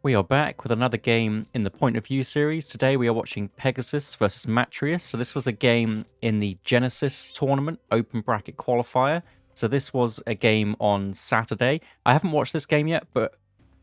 We are back with another game in the Point of View series. Today we are watching Pegasus versus Matrius. So this was a game in the Genesis tournament, open bracket qualifier. So this was a game on Saturday. I haven't watched this game yet, but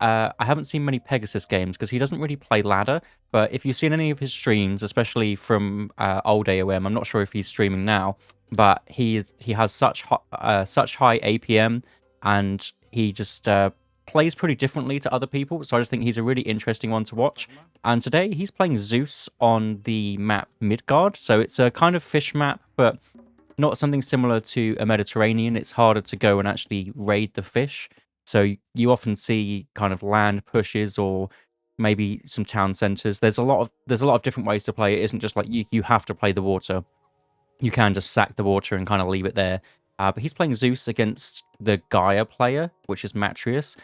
I haven't seen many Pegasus games because he doesn't really play ladder. But if you've seen any of his streams, especially from old AoM, I'm not sure if he's streaming now, but he has such high APM, and he just plays pretty differently to other people, so I just think he's a really interesting one to watch. And today he's playing Zeus on the map Midgard, so it's a kind of fish map, but not something similar to a Mediterranean. It's harder to go and actually raid the fish, so you often see kind of land pushes or maybe some town centers. There's a lot of different ways to play. It isn't just like you have to play the water. You can just sack the water and kind of leave it there. But he's playing Zeus against the Gaia player, which is Matrius.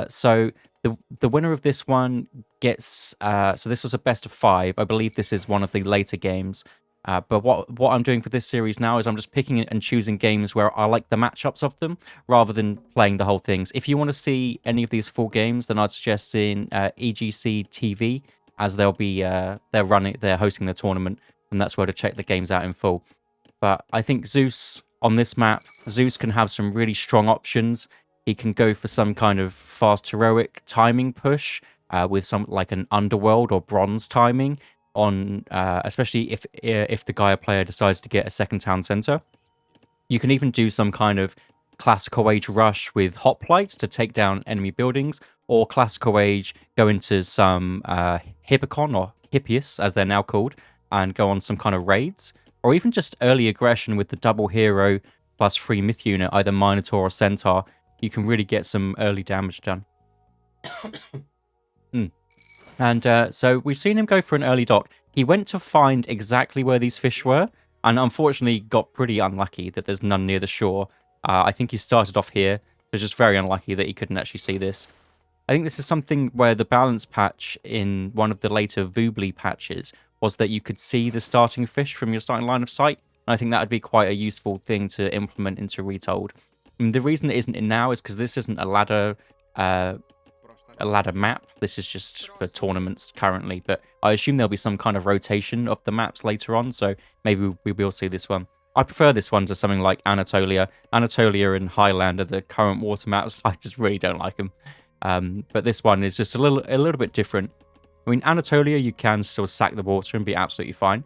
So the winner of this one gets. So this was a best of 5. I believe this is one of the later games. But what I'm doing for this series now is I'm just picking and choosing games where I like the matchups of them rather than playing the whole things. If you want to see any of these full games, then I'd suggest seeing EGC TV, as they're hosting the tournament, and that's where to check the games out in full. But I think Zeus on this map, Zeus can have some really strong options. He can go for some kind of fast heroic timing push with some like an underworld or bronze timing on, especially if the Gaia player decides to get a second town center. You can even do some kind of classical age rush with hoplites to take down enemy buildings, or classical age go into some Hippicon or Hippias as they're now called, and go on some kind of raids, or even just early aggression with the double hero plus 3 myth unit, either Minotaur or Centaur. You can really get some early damage done. And so we've seen him go for an early dock. He went to find exactly where these fish were, and unfortunately got pretty unlucky that there's none near the shore. I think he started off here. It was just very unlucky that he couldn't actually see this. I think this is something where the balance patch in one of the later Voobly patches was that you could see the starting fish from your starting line of sight. And I think that would be quite a useful thing to implement into Retold. And the reason it isn't in now is because this isn't a ladder map. This is just for tournaments currently, but I assume there'll be some kind of rotation of the maps later on, so maybe we will see this one. I prefer this one to something like Anatolia. Anatolia and Highland are the current water maps. I just really don't like them. But this one is just a little bit different. I mean, Anatolia, you can still sack the water and be absolutely fine.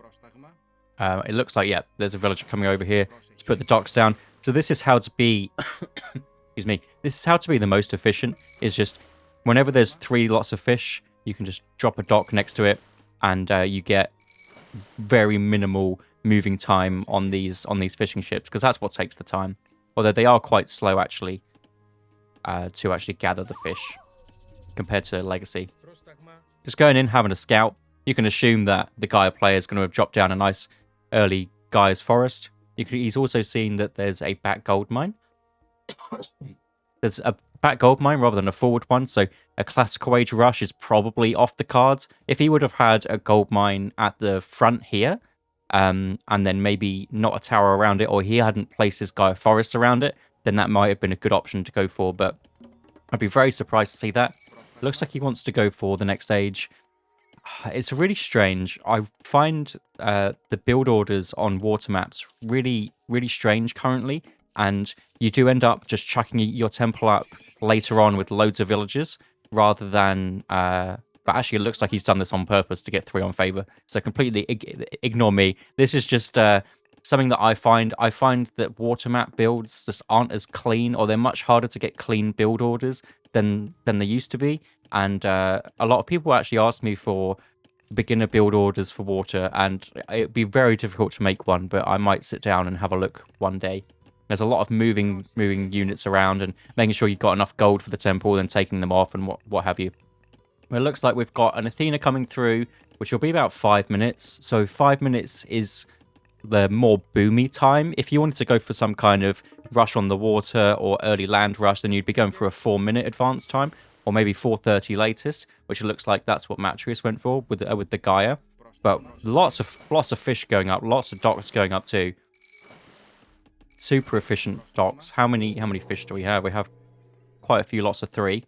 It looks like, yeah, there's a villager coming over here to put the docks down. So this is how to be, excuse me, this is how to be the most efficient, is just whenever there's 3 lots of fish, you can just drop a dock next to it, and you get very minimal moving time on these fishing ships, because that's what takes the time. Although they are quite slow, actually, to actually gather the fish, compared to Legacy. Just going in, having a scout, you can assume that the Gaia player is going to have dropped down a nice early Gaia's Forest. He's also seen that there's a back gold mine. There's a back gold mine rather than a forward one, so a classical age rush is probably off the cards. If he would have had a gold mine at the front here, and then maybe not a tower around it, or he hadn't placed his Gaia Forest around it, then that might have been a good option to go for, but I'd be very surprised to see that. Looks like he wants to go for the next age. It's really strange. I find the build orders on water maps really, really strange currently, and you do end up just chucking your temple up later on with loads of villagers, rather than... but actually, it looks like he's done this on purpose to get 3 on favor, so completely ignore me. This is just something that I find. I find that water map builds just aren't as clean, or they're much harder to get clean build orders than they used to be. And a lot of people actually ask me for beginner build orders for water, and it'd be very difficult to make one, but I might sit down and have a look one day. There's a lot of moving units around and making sure you've got enough gold for the temple, then taking them off and what have you. It looks like we've got an Athena coming through, which will be about 5 minutes. So 5 minutes is the more boomy time. If you wanted to go for some kind of rush on the water or early land rush, then you'd be going for a 4-minute advance time, or maybe 4:30 latest, which it looks like that's what Matrius went for with the Gaia. But lots of fish going up, lots of docks going up too. Super efficient docks. How many fish do we have? We have quite a few, lots of 3.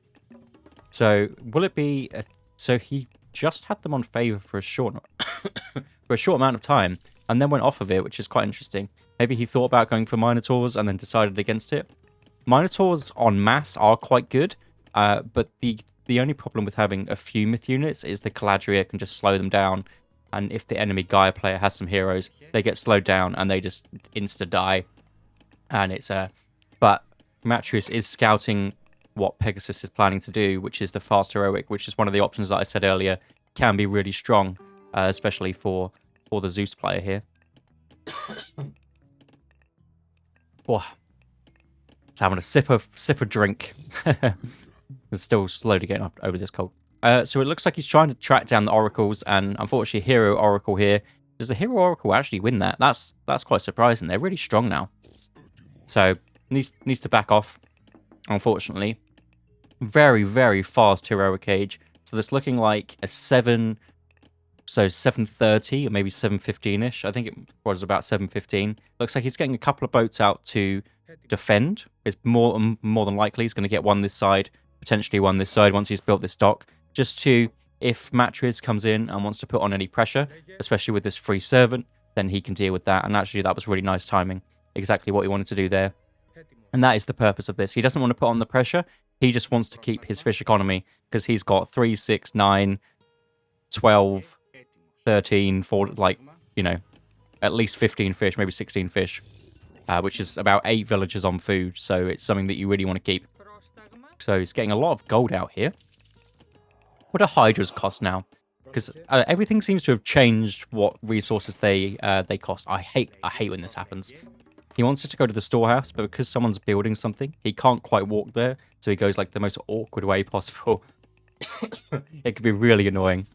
So will it be... so he just had them on favor for a short for a short amount of time, and then went off of it, which is quite interesting. Maybe he thought about going for Minotaurs and then decided against it. Minotaurs on mass are quite good, but the only problem with having a few myth units is the Caladria can just slow them down, and if the enemy Gaia player has some heroes, they get slowed down and they just insta-die. And it's but Matreus is scouting what Pegasus is planning to do, which is the fast heroic, which is one of the options that I said earlier, can be really strong, especially for the Zeus player here. Oh, it's having a sip of drink. It's still slowly getting up over this cold. So it looks like he's trying to track down the oracles, and unfortunately, Hero Oracle here. Does the Hero Oracle actually win that? That's quite surprising. They're really strong now. So needs to back off. Unfortunately, very, very fast heroic age. So this looking like a 7:30 or maybe 7:15ish. I think it was about 7:15. Looks like he's getting a couple of boats out to defend. It's more than likely he's going to get one this side, potentially one this side once he's built this dock. Just to, if Matreus comes in and wants to put on any pressure, especially with this free servant, then he can deal with that. And actually, that was really nice timing. Exactly what he wanted to do there. And that is the purpose of this. He doesn't want to put on the pressure. He just wants to keep his fish economy because he's got 3, 6, 9, 12, 13, 14, like, you know, at least 15 fish, maybe 16 fish, which is about 8 villagers on food. So it's something that you really want to keep. So he's getting a lot of gold out here. What do Hydras cost now? Because everything seems to have changed what resources they cost. I hate when this happens. He wants it to go to the storehouse, but because someone's building something, he can't quite walk there. So he goes like the most awkward way possible. It could be really annoying.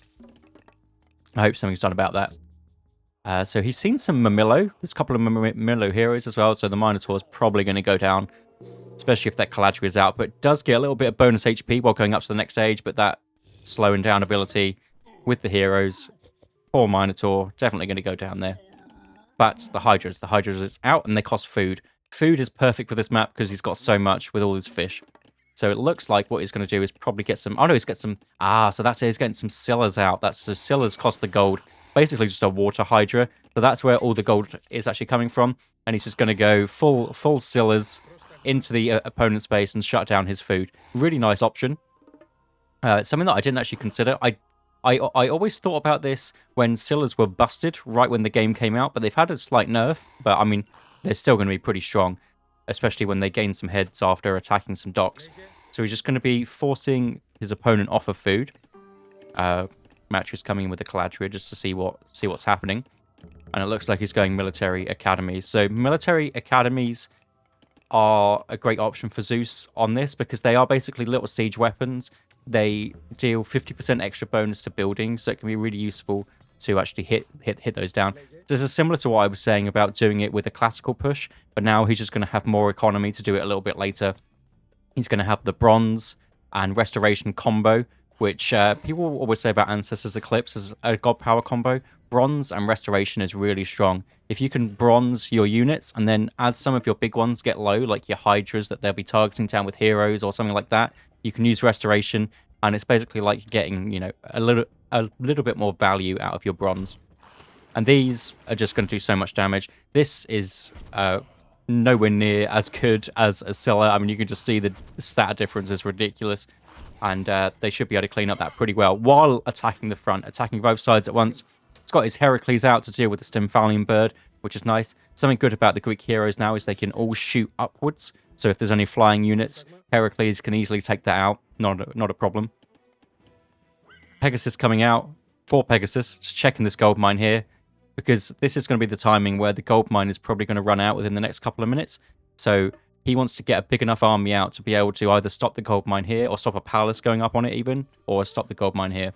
I hope something's done about that. So he's seen some Mamillo. There's a couple of Mamillo heroes as well. So the Minotaur is probably going to go down, especially if that Caladria is out. But it does get a little bit of bonus HP while going up to the next stage. But that slowing down ability with the heroes, poor Minotaur, definitely going to go down there. But the Hydras is out and they cost food. Food is perfect for this map because he's got so much with all his fish. So it looks like what he's going to do is probably get some... Oh, no, he's got some... so that's it. He's getting some Scyllas out. So Scyllas cost the gold. Basically just a water Hydra. So that's where all the gold is actually coming from. And he's just going to go full Scyllas into the opponent's base and shut down his food. Really nice option. Something that I didn't actually consider. I always thought about this when Scyllas were busted right when the game came out, but they've had a slight nerf. But, I mean, they're still going to be pretty strong, especially when they gain some heads after attacking some docks. So he's just going to be forcing his opponent off of food. Matreus coming in with the Caladria just to see what's happening. And it looks like he's going military academies. So military academies are a great option for Zeus on this because they are basically little siege weapons. They deal 50% extra bonus to buildings, so it can be really useful to actually hit those down. This is similar to what I was saying about doing it with a classical push, but now he's just going to have more economy to do it a little bit later. He's going to have the bronze and restoration combo, which people always say about Ancestors Eclipse as a god power combo. Bronze and restoration is really strong. If you can bronze your units, and then as some of your big ones get low, like your Hydras that they'll be targeting down with heroes or something like that, you can use restoration, and it's basically like getting, you know, a little bit more value out of your bronze. And these are just going to do so much damage. This is nowhere near as good as a Scylla. I mean, you can just see the stat difference is ridiculous. And they should be able to clean up that pretty well while attacking the front, attacking both sides at once. He's got his Heracles out to deal with the Stymphalian bird, which is nice. Something good about the Greek heroes now is they can all shoot upwards. So if there's any flying units, Heracles can easily take that out. Not a problem. Pegasus coming out for Pegasus. Just checking this gold mine here, because this is going to be the timing where the gold mine is probably going to run out within the next couple of minutes. So he wants to get a big enough army out to be able to either stop the gold mine here or stop a palace going up on it even, or stop the gold mine here.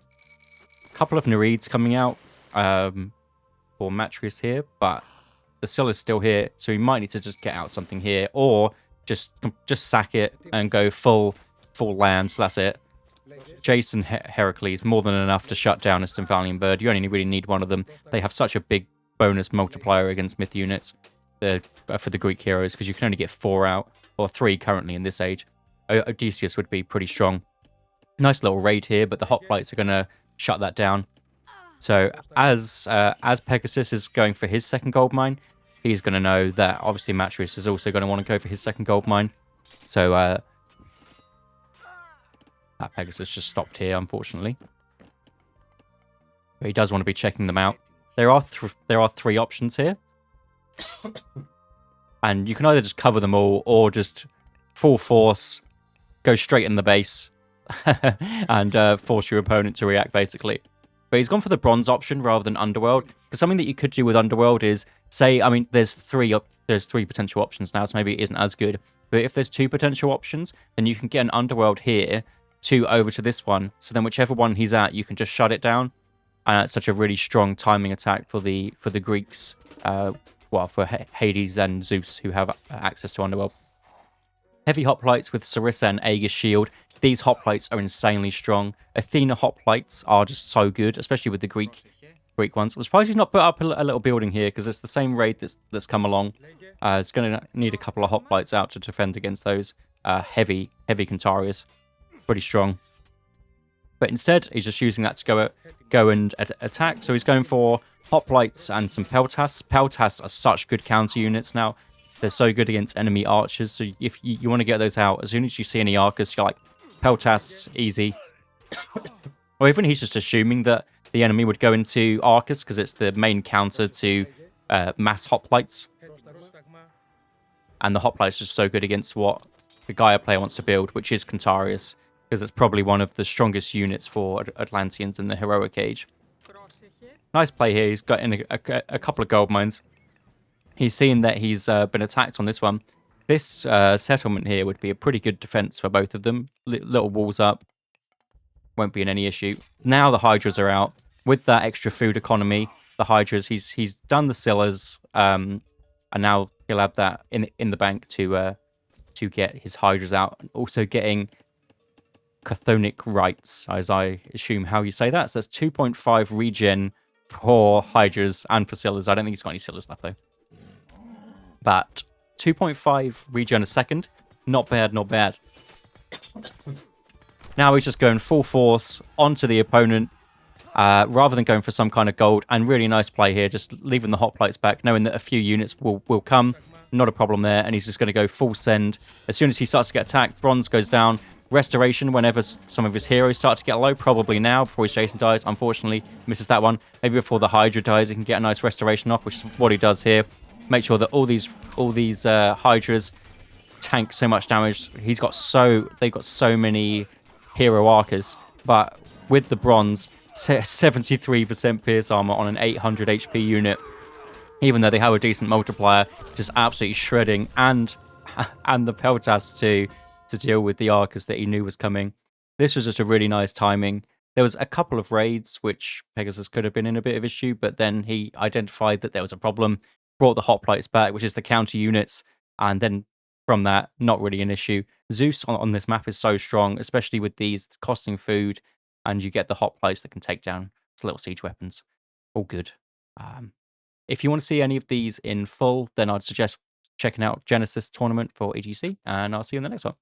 A couple of Nereids coming out for Matreus here, but the Scylla is still here, so he might need to just get out something here, or just sack it and go full land. So that's it. Jason Heracles, more than enough to shut down a Stymphalian bird. You only really need one of them. They have such a big bonus multiplier against myth units for the Greek heroes, because you can only get 4 out, or 3 currently in this age. Odysseus would be pretty strong. Nice little raid here, but the hoplites are going to shut that down. So as Pegasus is going for his second gold mine, he's going to know that obviously Matrius is also going to want to go for his second gold mine. So that Pegasus just stopped here, unfortunately. But he does want to be checking them out. There are three options here. And you can either just cover them all or just full force, go straight in the base, and force your opponent to react, basically. But he's gone for the bronze option rather than Underworld. Because something that you could do with Underworld is, say, I mean, there's three potential options now, so maybe it isn't as good. But if there's two potential options, then you can get an Underworld here, two over to this one. So then whichever one he's at, you can just shut it down. And it's such a really strong timing attack for the Greeks. Well, for Hades and Zeus, who have access to Underworld. Heavy hoplites with Sarissa and Aegis Shield. These hoplites are insanely strong. Athena hoplites are just so good, especially with the Greek ones. I'm surprised he's not put up a little building here, because it's the same raid that's come along. It's going to need a couple of hoplites out to defend against those heavy Cantarius. Pretty strong. But instead, he's just using that to go and attack. So he's going for hoplites and some peltas. Peltas are such good counter units now. They're so good against enemy archers. So if you want to get those out, as soon as you see any Arcus, you're like, peltas, easy. Or even he's just assuming that the enemy would go into Arcus because it's the main counter to mass hoplites. And the hoplites are just so good against what the Gaia player wants to build, which is Cantarius, because it's probably one of the strongest units for Atlanteans in the Heroic Age. Nice play here. He's got in a couple of gold mines. He's seen that he's been attacked on this one. This settlement here would be a pretty good defense for both of them. Little walls up. Won't be in any issue. Now the Hydras are out. With that extra food economy, the Hydras, he's done the Scyllas, and now he'll have that in the bank to get his Hydras out. And also getting Chthonic Rights, as I assume how you say that. So that's 2.5 regen for Hydras and for Scyllas. I don't think he's got any Scyllas left, though. But 2.5 regen a second. Not bad, not bad. Now he's just going full force onto the opponent, rather than going for some kind of gold. And really nice play here, just leaving the hoplites back, knowing that a few units will come. Not a problem there. And he's just going to go full send. As soon as he starts to get attacked, bronze goes down. Restoration whenever some of his heroes start to get low. Probably now, before his Jason dies. Unfortunately, misses that one. Maybe before the Hydra dies, he can get a nice restoration off, which is what he does here. Make sure that all these Hydras tank so much damage. They've got so many hero archers, but with the bronze, 73% pierce armor on an 800 HP unit, even though they have a decent multiplier, just absolutely shredding, and the peltas to deal with the archers that he knew was coming. This was just a really nice timing. There was a couple of raids which Pegasus could have been in a bit of issue, but then he identified that there was a problem, brought the hoplites back, which is the counter units, and then from that, not really an issue. Zeus on this map is so strong, especially with these costing food, and you get the hoplites that can take down little siege weapons. All good. If you want to see any of these in full, then I'd suggest checking out Genesis Tournament for EGC, and I'll see you in the next one.